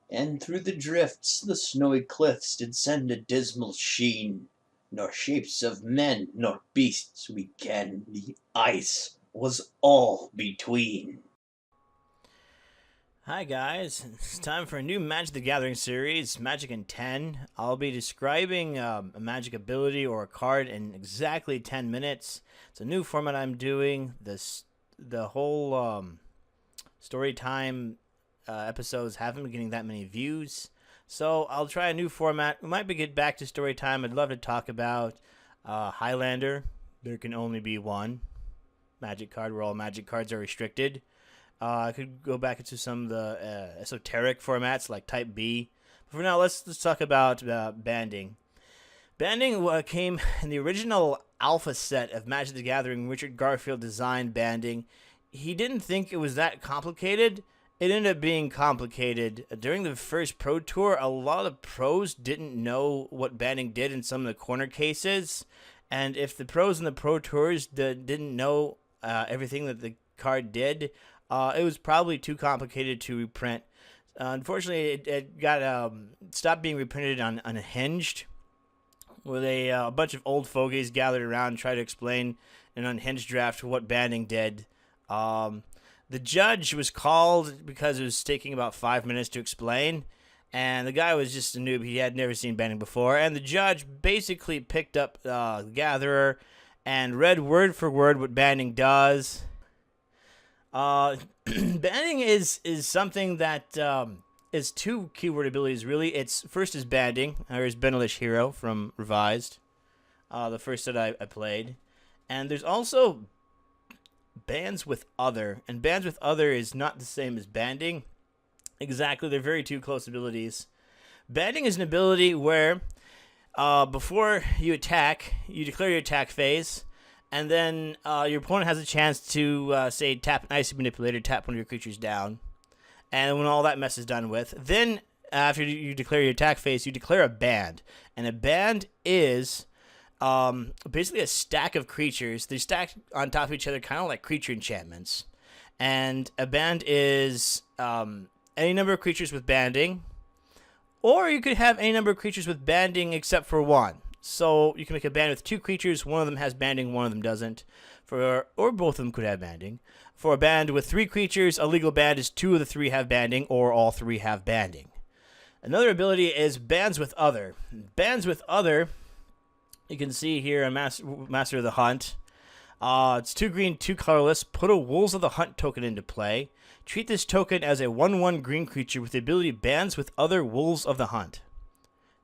And through the drifts the snowy cliffs did send a dismal sheen, nor shapes of men nor beasts we ken, the ice was all between. Hi guys, it's time for a new Magic the Gathering series, Magic in 10. I'll be describing a magic ability or a card in exactly 10 minutes. It's a new format I'm doing. The whole story time episodes haven't been getting that many views, so I'll try a new format. We might be get back to story time. I'd love to talk about Highlander. There can only be one magic card where all magic cards are restricted. I could go back into some of the esoteric formats like Type B. But for now, let's talk about banding. Banding came in the original alpha set of Magic the Gathering. Richard Garfield designed banding. He didn't think it was that complicated. It ended up being complicated. During the first Pro Tour, a lot of pros didn't know what banding did in some of the corner cases. And if the pros in the Pro Tours didn't know everything that the card did, it was probably too complicated to reprint. Unfortunately, it got stopped being reprinted on Unhinged, where a bunch of old fogies gathered around and tried to explain an Unhinged draft what banding did. The judge was called because it was taking about 5 minutes to explain, and the guy was just a noob. He had never seen banding before, and the judge basically picked up the Gatherer and read word for word what banding does. Banding is something that is two keyword abilities, really. It's first is banding. There's Benelish Hero from Revised, the first set I played. And there's also bands with other. And bands with other is not the same as banding. Exactly, they're very two close abilities. Banding is an ability where before you attack, you declare your attack phase. And then your opponent has a chance to, say, tap an Icy Manipulator, tap one of your creatures down. And when all that mess is done with, then after you declare your attack phase, you declare a band. And a band is basically a stack of creatures. They stack on top of each other, kind of like creature enchantments. And a band is any number of creatures with banding. Or you could have any number of creatures with banding except for one. So you can make a band with two creatures. One of them has banding, one of them doesn't. Or both of them could have banding. For a band with three creatures, a legal band is two of the three have banding, or all three have banding. Another ability is bands with other. Bands with other, you can see here on Master of the Hunt. It's 2 green, 2 colorless. Put a Wolves of the Hunt token into play. Treat this token as a 1/1 green creature with the ability bands with other Wolves of the Hunt.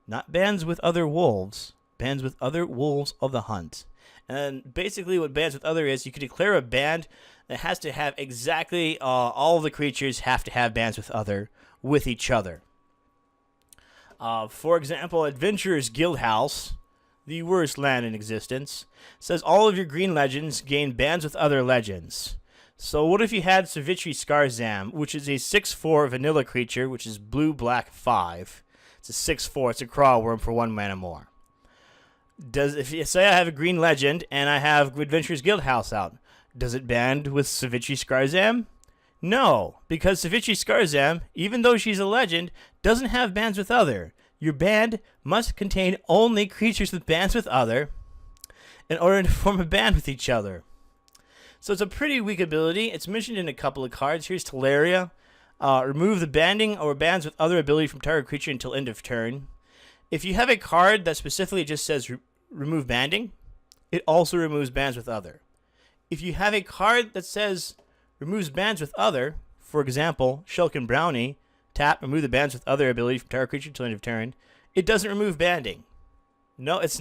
Not bands with other wolves. Bands with other Wolves of the Hunt. And basically what bands with other is, you can declare a band that has to have exactly all of the creatures have to have bands with other with each other. For example, Adventurer's Guildhouse, the worst land in existence, says all of your green legends gain bands with other legends. So what if you had Savitri Skarzam, which is a 6/4 vanilla creature, which is blue, black, 5. It's a 6/4, it's a crawl worm for 1 mana more. If you say I have a green legend and I have Adventurer's Guildhouse out, does it band with Savitri Skarzam? No, because Savitri Skarzam, even though she's a legend, doesn't have bands with other. Your band must contain only creatures with bands with other in order to form a band with each other. So it's a pretty weak ability. It's mentioned in a couple of cards. Here's Teleria. Remove the banding or bands with other ability from target creature until end of turn. If you have a card that specifically just says remove banding, it also removes bands with other. If you have a card that says removes bands with other, for example, Shulkin Brownie, tap, remove the bands with other ability from target creature until end of turn, it doesn't remove banding. No, it's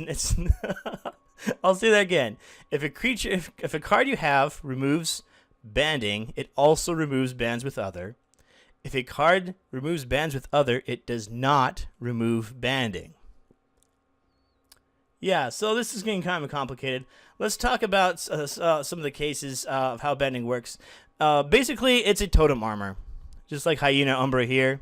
I'll say that again. If a card you have removes banding, it also removes bands with other. If a card removes bands with other, it does not remove banding. Yeah, so this is getting kind of complicated. Let's talk about some of the cases of how banding works. Basically, it's a totem armor, just like Hyena Umbra here.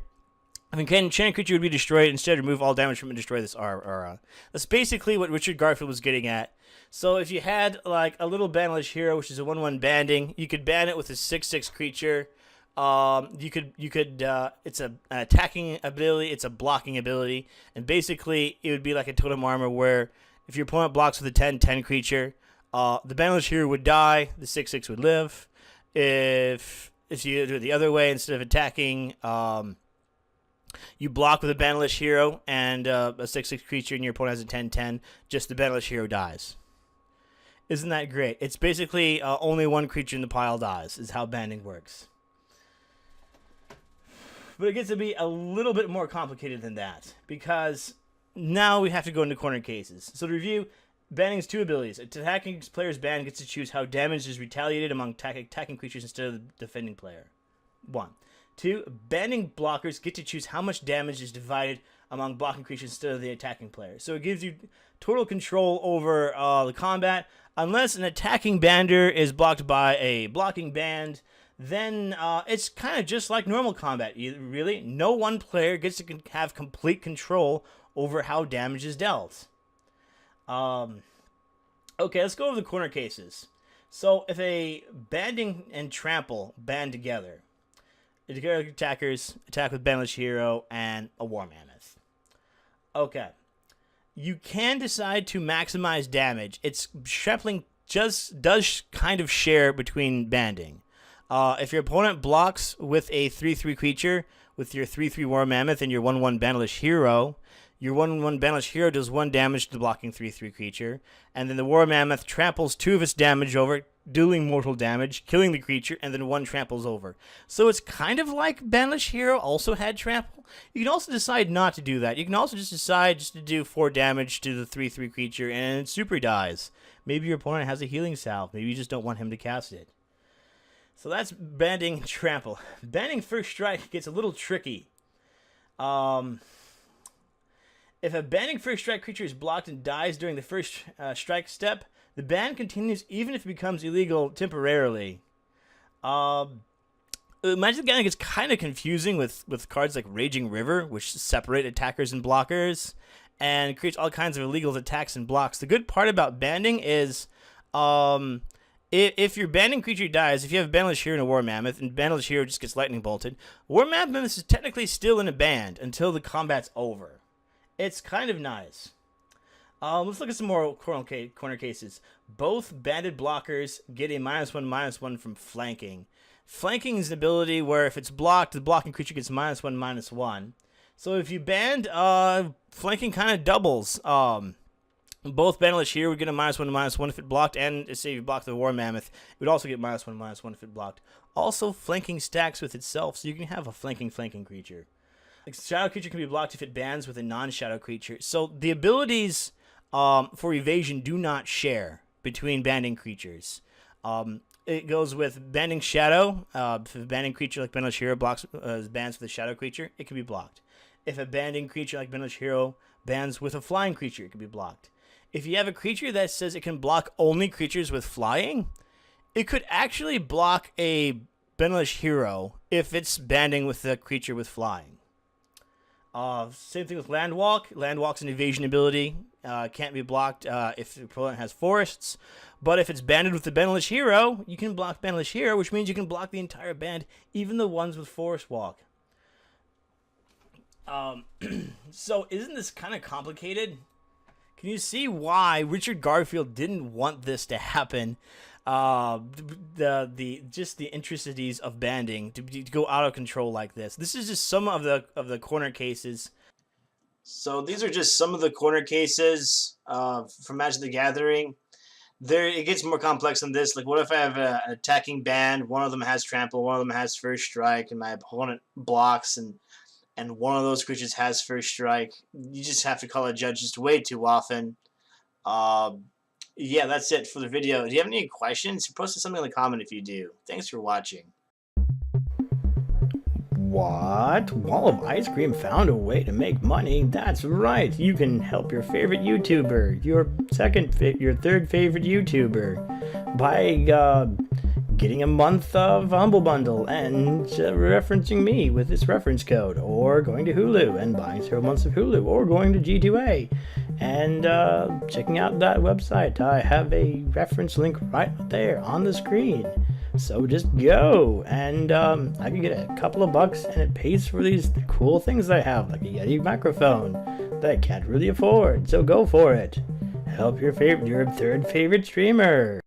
If an enchanted creature would be destroyed, instead remove all damage from it and destroy this aura. That's basically what Richard Garfield was getting at. So if you had like a little Banlish Hero, which is a 1/1 banding, you could ban it with a 6/6 creature. It's an attacking ability, it's a blocking ability, and basically it would be like a totem armor where if your opponent blocks with a 10/10 creature, the Bandless Hero would die, the 6/6 would live. If you do it the other way, instead of attacking, you block with a Bandless Hero and a 6/6 creature, and your opponent has a 10/10, just the Bandless Hero dies. Isn't that great? It's basically only one creature in the pile dies, is how banding works. But it gets to be a little bit more complicated than that, because now we have to go into corner cases. So to review, banding has 2 abilities. Attacking player's band gets to choose how damage is retaliated among attacking creatures instead of the defending player. 1. 2. Banding blockers get to choose how much damage is divided among blocking creatures instead of the attacking player. So it gives you total control over the combat. Unless an attacking bander is blocked by a blocking band, then it's kind of just like normal combat. Really, no one player gets to have complete control over how damage is dealt. Okay, let's go over the corner cases. So if a banding and trample band together, attackers attack with Bandless Hero and a War Mammoth. Okay. You can decide to maximize damage. Its trampling just does kind of share between banding. If your opponent blocks with a 3/3 creature with your 3/3 War Mammoth and your 1/1 Bandless Hero, your 1/1 Bandless Hero does 1 damage to the blocking 3/3 creature, and then the War Mammoth tramples 2 of its damage over, dealing mortal damage, killing the creature, and then 1 tramples over. So it's kind of like Bandless Hero also had trample. You can also decide not to do that. You can also just decide just to do 4 damage to the 3/3 creature and it super dies. Maybe your opponent has a healing salve. Maybe you just don't want him to cast it. So that's banding and trample. Banding first strike gets a little tricky. If a banding first strike creature is blocked and dies during the first strike step, the ban continues even if it becomes illegal temporarily. Magic the Gathering gets kind of confusing with cards like Raging River, which separate attackers and blockers, and creates all kinds of illegal attacks and blocks. The good part about banding is, if your banding creature dies, if you have a Bandless Hero and a War Mammoth, and Bandless Hero just gets lightning bolted, War Mammoth is technically still in a band until the combat's over. It's kind of nice. Let's look at some more corner cases. Both banded blockers get a -1/-1 from flanking. Flanking is an ability where if it's blocked, the blocking creature gets -1/-1. So if you band, flanking kind of doubles. Both Bandless Hero would get a -1/-1 if it blocked, and say you block the War Mammoth, it would also get -1/-1 if it blocked. Also, flanking stacks with itself, so you can have a flanking creature. Like, shadow creature can be blocked if it bands with a non-shadow creature. So the abilities for evasion do not share between banding creatures. It goes with banding shadow. If a banding creature like Bandless Hero bands with a shadow creature, it can be blocked. If a banding creature like Bandless Hero bands with a flying creature, it can be blocked. If you have a creature that says it can block only creatures with flying, it could actually block a Bandless Hero if it's banding with a creature with flying. Same thing with Landwalk. Landwalk's an evasion ability. Can't be blocked if the opponent has forests. But if it's banded with the Bandless Hero, you can block Bandless Hero, which means you can block the entire band, even the ones with Forest Walk. So isn't this kind of complicated? Can you see why Richard Garfield didn't want this to happen? The intricacies of banding to go out of control like this. This is just some of the corner cases. So these are just some of the corner cases from Magic the Gathering. It gets more complex than this. Like, what if I have an attacking band? One of them has trample, one of them has first strike, and my opponent blocks, and one of those creatures has first strike. You just have to call a judge just way too often. Yeah, that's it for the video. Do you have any questions? Post something in the comment if you do. Thanks for watching. What? Walloficecream found a way to make money? That's right. You can help your favorite YouTuber, your third favorite YouTuber, by getting a month of Humble Bundle and referencing me with this reference code, or going to Hulu and buying several months of Hulu, or going to G2A and checking out that website. I have a reference link right there on the screen. So just go, and I can get a couple of bucks, and it pays for these cool things I have, like a Yeti microphone that I can't really afford. So go for it. Help your third favorite streamer.